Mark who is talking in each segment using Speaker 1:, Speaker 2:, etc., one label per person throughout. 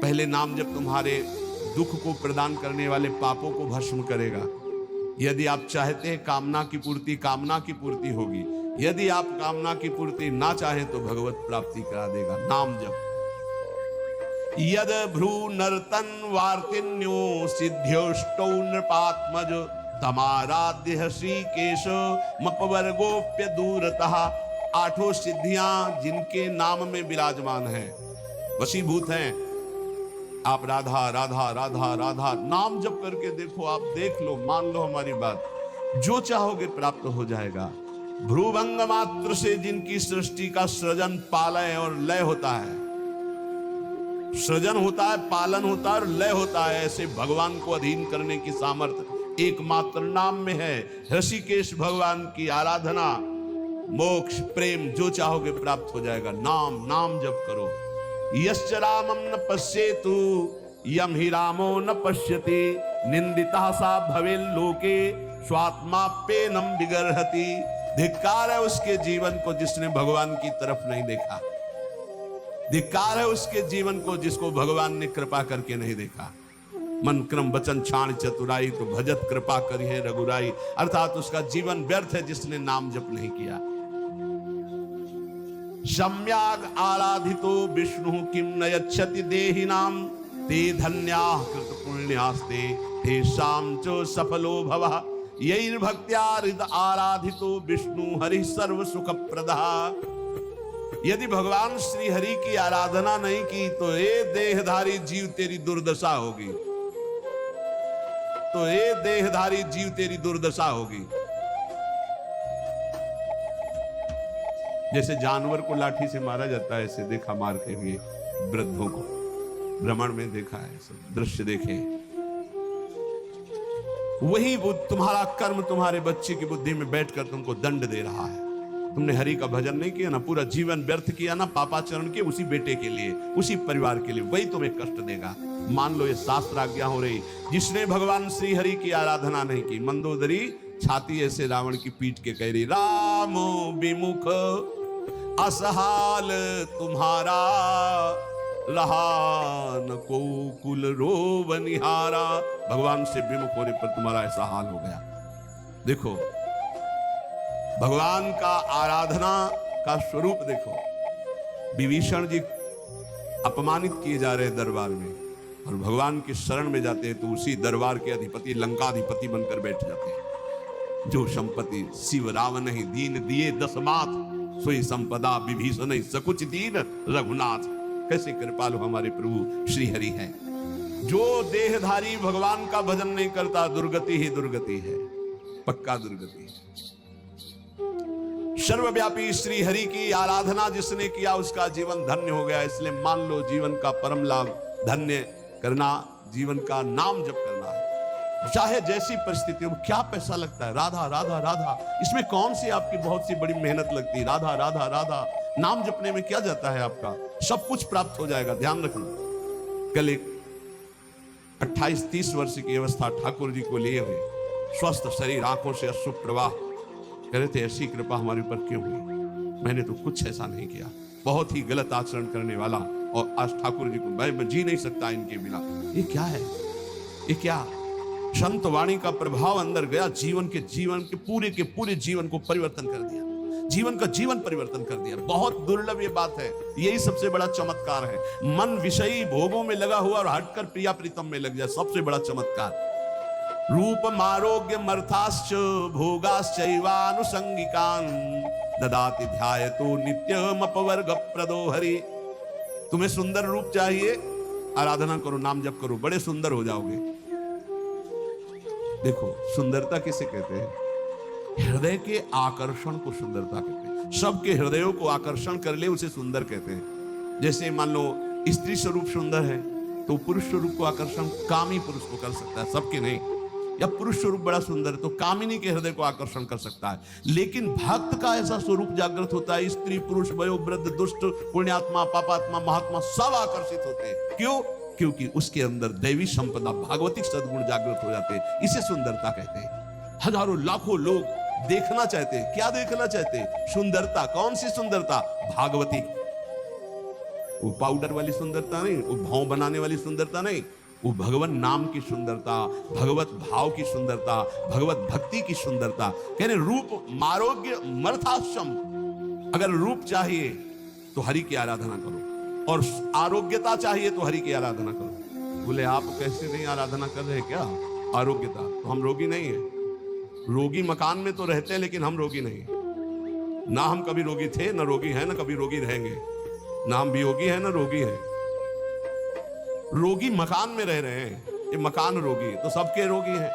Speaker 1: पहले नाम जब तुम्हारे दुख को प्रदान करने वाले पापों को भस्म करेगा। यदि आप चाहते हैं कामना की पूर्ति होगी। यदि आप कामना की पूर्ति ना चाहें तो भगवत प्राप्ति करा देगा नाम जप। यद भ्रू नर्तन वार्तिन्यो सिद्ध्योष्टौ नृपात्मज तमाराध्य श्रीकेश मपवर्गोप्य दूरतः। आठों सिद्धियां जिनके नाम में विराजमान हैं, वशीभूत हैं। आप राधा राधा राधा राधा नाम जप करके देखो, आप देख लो, मान लो हमारी बात, जो चाहोगे प्राप्त हो जाएगा। भ्रूभंग मात्र से जिनकी सृष्टि का सृजन पालय और लय होता है, सृजन होता है, पालन होता है और लय होता है, ऐसे भगवान को अधीन करने की सामर्थ्य एकमात्र नाम में है। ऋषिकेश भगवान की आराधना, मोक्ष, प्रेम जो चाहोगे प्राप्त हो जाएगा। नाम नाम जप करो। यश्च रामं न पश्येतु यम हि रामो न पश्यति निंदिता सा भवेल लोके स्वात्माप्येनं विगर्हति। धिक्कार है उसके जीवन को जिसने भगवान की तरफ नहीं देखा। धिक्कार है उसके जीवन को जिसको भगवान ने कृपा करके नहीं देखा। मन क्रम वचन छाण चतुराई तो भजत कृपा करी है रघुराई। अर्थात उसका जीवन व्यर्थ है जिसने नाम जप नहीं किया। सम्याग आराधितो विष्णु किम न यच्छति देहिनाम ते धन्याः कृत पुण्यास्ते तेषां च सफलो भवः। यैर्भक्त्या हृद आराधितो विष्णु हरि सर्व सुख प्रदः। यदि भगवान श्री हरि की आराधना नहीं की तो ये देहधारी जीव तेरी दुर्दशा होगी, तो ये देहधारी जीव तेरी दुर्दशा होगी। जैसे जानवर को लाठी से मारा जाता है, ऐसे देखा मारते हुए वृद्धों को, भ्रमण में देखा है, सब दृश्य देखे। वही तुम्हारा कर्म तुम्हारे बच्चे की बुद्धि में बैठकर तुमको दंड दे रहा है। तुमने हरि का भजन नहीं किया ना, पूरा जीवन व्यर्थ किया ना, पापाचरण के उसी बेटे के लिए, उसी परिवार के लिए, वही तुम्हें कष्ट देगा। मान लो ये शास्त्र आज्ञा हो रही। जिसने भगवान श्री हरि की आराधना नहीं की, मंदोदरी छाती ऐसे रावण की पीट के कह रही, रामो विमुख असहाल तुम्हारा रहा न को कुल रोव निहारा। भगवान से विमुख होने पर तुम्हारा ऐसा हाल हो गया। देखो भगवान का आराधना का स्वरूप देखो। विभीषण जी अपमानित किए जा रहे दरबार में, और भगवान की शरण में जाते हैं तो उसी दरबार के अधिपति लंकाधिपति बनकर बैठ जाते हैं। जो संपत्ति शिव रावण ही दीन दिए दसमात सोई संपदा विभीषण ही सकुच दीन रघुनाथ। कैसे कृपालु हमारे प्रभु श्री हरि हैं। जो देहधारी भगवान का भजन नहीं करता, दुर्गति ही दुर्गति है, पक्का दुर्गति है। सर्वव्यापी श्री हरि की आराधना जिसने किया उसका जीवन धन्य हो गया। इसलिए मान लो जीवन का परम लाभ धन्य करना, जीवन का नाम जप करना है। चाहे जैसी परिस्थिति हो। क्या पैसा लगता है? राधा राधा राधा, इसमें कौन सी आपकी बहुत सी बड़ी मेहनत लगती है? राधा राधा राधा नाम जपने में क्या जाता है आपका? सब कुछ प्राप्त हो जाएगा, ध्यान रखना। कल एक 28-30 वर्ष की अवस्था ठाकुर जी को लिए हुए, स्वस्थ शरीर, आंखों से अश्रु प्रवाह, कह रहे थे ऐसी कृपा हमारे ऊपर क्यों हुई? मैंने तो कुछ ऐसा नहीं किया, बहुत ही गलत आचरण करने वाला, और आज ठाकुर जी को मैं जी नहीं सकता इनके बिना। ये क्या है? ये क्या संत वाणी का प्रभाव अंदर गया, जीवन के पूरे जीवन को परिवर्तन कर दिया, जीवन का जीवन परिवर्तन कर दिया। बहुत दुर्लभ ये बात है, यही सबसे बड़ा चमत्कार है। मन विषयी भोगों में लगा हुआ और हटकर प्रिया प्रीतम में लग जाए, सबसे बड़ा चमत्कार। रूपम आरोग्य मर्थाश्च भोगाश्चैवानुसंगिकान् ददाति ध्यायतो नित्यम अपवर्ग प्रदो हरि। तुम्हें सुंदर रूप चाहिए, आराधना करो, नाम जप करो, बड़े सुंदर हो जाओगे। देखो सुंदरता किसे कहते हैं? हृदय के आकर्षण को सुंदरता कहते हैं। सबके हृदयों को आकर्षण कर ले उसे सुंदर कहते हैं। जैसे मान लो स्त्री स्वरूप सुंदर है तो पुरुष स्वरूप को आकर्षण कामी पुरुष को कर सकता है, सबके नहीं। या पुरुष स्वरूप बड़ा सुंदर है तो कामिनी के हृदय को आकर्षण कर सकता है। लेकिन भक्त का ऐसा स्वरूप जागृत होता है, स्त्री पुरुष वयो वृद्ध दुष्ट पुण्यात्मा पापात्मा महात्मा सब आकर्षित होते हैं। क्यों? क्योंकि उसके अंदर दैवी संपदा भागवतिक सद्गुण जागृत हो जाते हैं। इसे सुंदरता कहते हैं। हजारों लाखों लोग देखना चाहते हैं। क्या देखना चाहते हैं? सुंदरता। कौन सी सुंदरता? भागवती। वो पाउडर वाली सुंदरता नहीं, वो भाव बनाने वाली सुंदरता नहीं, वो भगवान नाम की सुंदरता, भगवत भाव की सुंदरता, भगवत भक्ति की सुंदरता। कह रहे रूप मारोग्य मर्थाश्रम। अगर रूप चाहिए तो हरि की आराधना करो, और आरोग्यता चाहिए तो हरि की आराधना करो। बोले आप कैसे नहीं आराधना कर रहे क्या? आरोग्यता तो हम रोगी नहीं है। रोगी मकान में तो रहते हैं लेकिन हम रोगी नहीं है। ना हम कभी रोगी थे, ना रोगी हैं, ना कभी रोगी रहेंगे। ना हम वियोगी हैं, ना रोगी हैं। रोगी मकान में रह रहे हैं, ये मकान रोगी तो सबके रोगी हैं।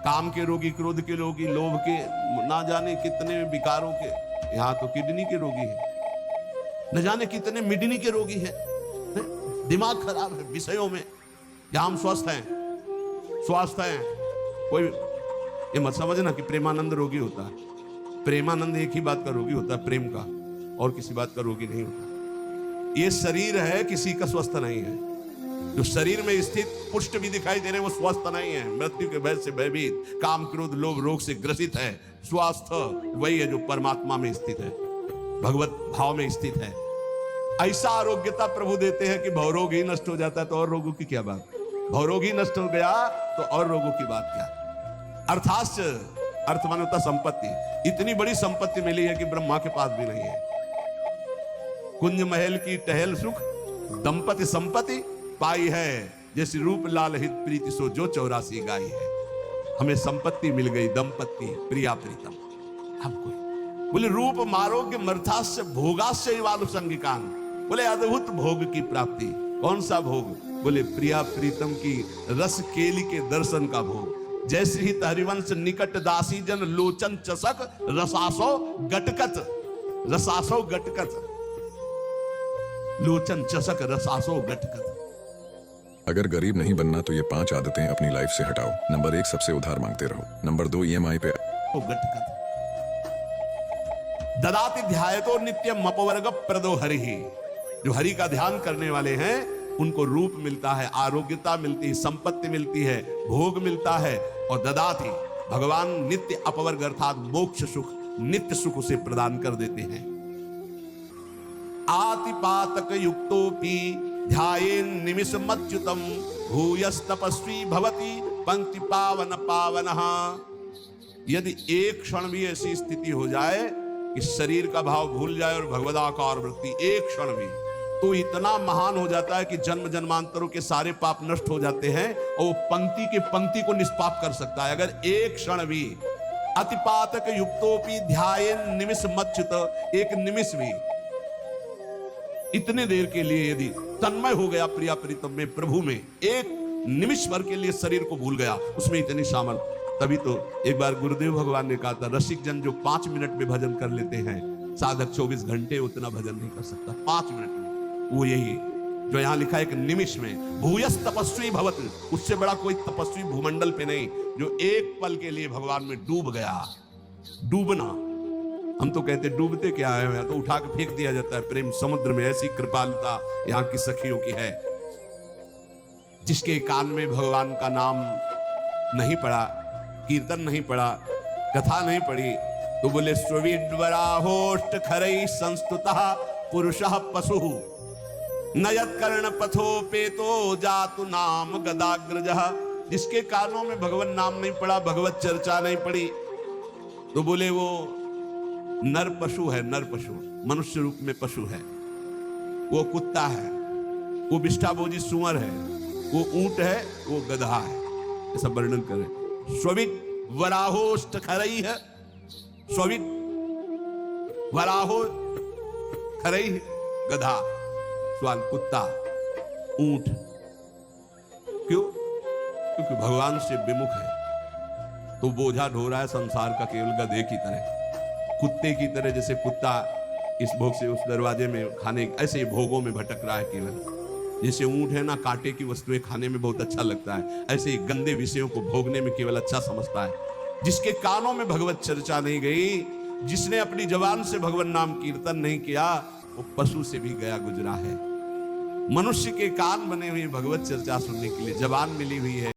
Speaker 1: काम के रोगी, क्रोध के रोगी, लोभ के, ना जाने कितने विकारों के। यहां तो किडनी के रोगी है, न जाने कितने मिडनी के रोगी हैं। दिमाग खराब है विषयों में। यहां हम स्वस्थ हैं, स्वस्थ हैं। कोई ये मत समझना कि प्रेमानंद रोगी होता है। प्रेमानंद एक ही बात का रोगी होता है, प्रेम का, और किसी बात का रोगी नहीं होता। ये शरीर है, किसी का स्वस्थ नहीं है। जो शरीर में स्थित पुष्ट भी दिखाई दे रहे हैं वो स्वस्थ नहीं है, मृत्यु के भय से भयभीत, काम क्रोध लोभ रोग से ग्रसित है। स्वास्थ्य वही है जो परमात्मा में स्थित है, भगवत भाव में स्थित है। ऐसा आरोग्यता प्रभु देते हैं कि भवरोग ही नष्ट हो जाता है, तो और रोगों की क्या बात। भवरोग ही नष्ट हो गया तो और रोगों की बात क्या। अर्थात अर्थ माने होता संपत्ति। इतनी बड़ी संपत्ति मिली है कि ब्रह्मा के पास भी नहीं है। कुंज महल की टहल सुख, दंपति संपत्ति पाई है, जैसे रूप लाल हित प्रीति सो जो 84 गाई है। हमें संपत्ति मिल गई, दंपत्ति प्रिया प्रीतम। हमको बोले रूप मारोग्य मर्थास्य भोगास्य वालुसंगिकान। बोले अद्भुत भोग की प्राप्ति। कौन सा भोग? बोले प्रिया प्रीतम की रस केली के दर्शन का भोग। जैसे ही हरिवंश निकट दासी जन लोचन चसक रसासो गटकत, रसासो गटकत, लोचन चसक रसासो गटकत।
Speaker 2: अगर गरीब नहीं बनना तो ये 5 आदतें अपनी लाइफ से हटाओ। नंबर 1, सबसे उधार मांगते रहो। नंबर 2, EMI पे
Speaker 1: गटकत। ददाति ध्यायतो नित्यम अपवर्ग प्रदो हरि। जो हरि का ध्यान करने वाले हैं उनको रूप मिलता है, आरोग्यता मिलती है, संपत्ति मिलती है, भोग मिलता है। और ददाति भगवान नित्य अपवर्ग अर्थात मोक्ष सुख, नित्य सुख उसे प्रदान कर देते हैं। आतिपातक युक्तोपि ध्यायेन निमिषमच्युतम भूयस्तपस्वी भवति पंक्ति पावन पावनः। यदि एक क्षण भी ऐसी स्थिति हो जाए कि शरीर का भाव भूल जाए और भगवदाकार वृत्ति, एक क्षण भी, तो इतना महान हो जाता है कि जन्म जन्मांतरों के सारे पाप नष्ट हो जाते हैं और वो पंक्ति के पंक्ति को निष्पाप कर सकता है। अगर एक क्षण भी अतिपातक युक्तोपि ध्यायेन निमिषमच्युत, एक निमिष भी, इतने देर के लिए यदि तन्मय हो गया प्रिया प्रीतम में, प्रभु में, एक निमिष भर के लिए शरीर को भूल गया, उसमें इतनी सामर्थ। तभी तो एक बार गुरुदेव भगवान ने कहा था, रसिक जन जो 5 मिनट में भजन कर लेते हैं, साधक 24 घंटे उतना भजन नहीं कर सकता। 5 मिनट में, वो यही जो यहां लिखा है, एक निमिष में। भूयस तपस्वी भवत, उससे बड़ा कोई तपस्वी भूमंडल पे नहीं जो एक पल के लिए भगवान में डूब गया। डूबना, हम तो कहते डूबते क्या है, तो उठा के फेंक दिया जाता है प्रेम समुद्र में। ऐसी कृपालुता यहाँ की सखियों की है। जिसके कान में भगवान का नाम नहीं पड़ा, कीर्तन नहीं पड़ा, कथा नहीं पड़ी, तो बोले स्वीडवराहोष्ट खरई संस्तुतः पुरुषः पशुः नयत कर्ण पथोपेतो जातु नाम गदाग्रजः। जिसके कानों में भगवान नाम नहीं पड़ा, भगवत चर्चा नहीं पड़ी, तो बोले वो नर पशु है। नर पशु मनुष्य रूप में पशु है, वो कुत्ता है, वो विष्ठाभोजी सुअर है, वो ऊंट है, वो गधा है। ऐसा वर्णन करें। स्विट वराहोष्ट खरई है, स्विट वराहो खरई गधा, सवाल कुत्ता, ऊंट। क्यों? क्योंकि भगवान से विमुख है, तो बोझा ढो रहा है संसार का केवल गधे की तरह, कुत्ते की तरह। जैसे कुत्ता इस भोग से उस दरवाजे में खाने, ऐसे ही भोगों में भटक रहा है केवल। जैसे ऊंट है ना, कांटे की वस्तुएं खाने में बहुत अच्छा लगता है, ऐसे ही गंदे विषयों को भोगने में केवल अच्छा समझता है। जिसके कानों में भगवत चर्चा नहीं गई, जिसने अपनी जबान से भगवान नाम कीर्तन नहीं किया, वो पशु से भी गया गुजरा है। मनुष्य के कान बने हुए भगवत चर्चा सुनने के लिए, जबान मिली हुई है।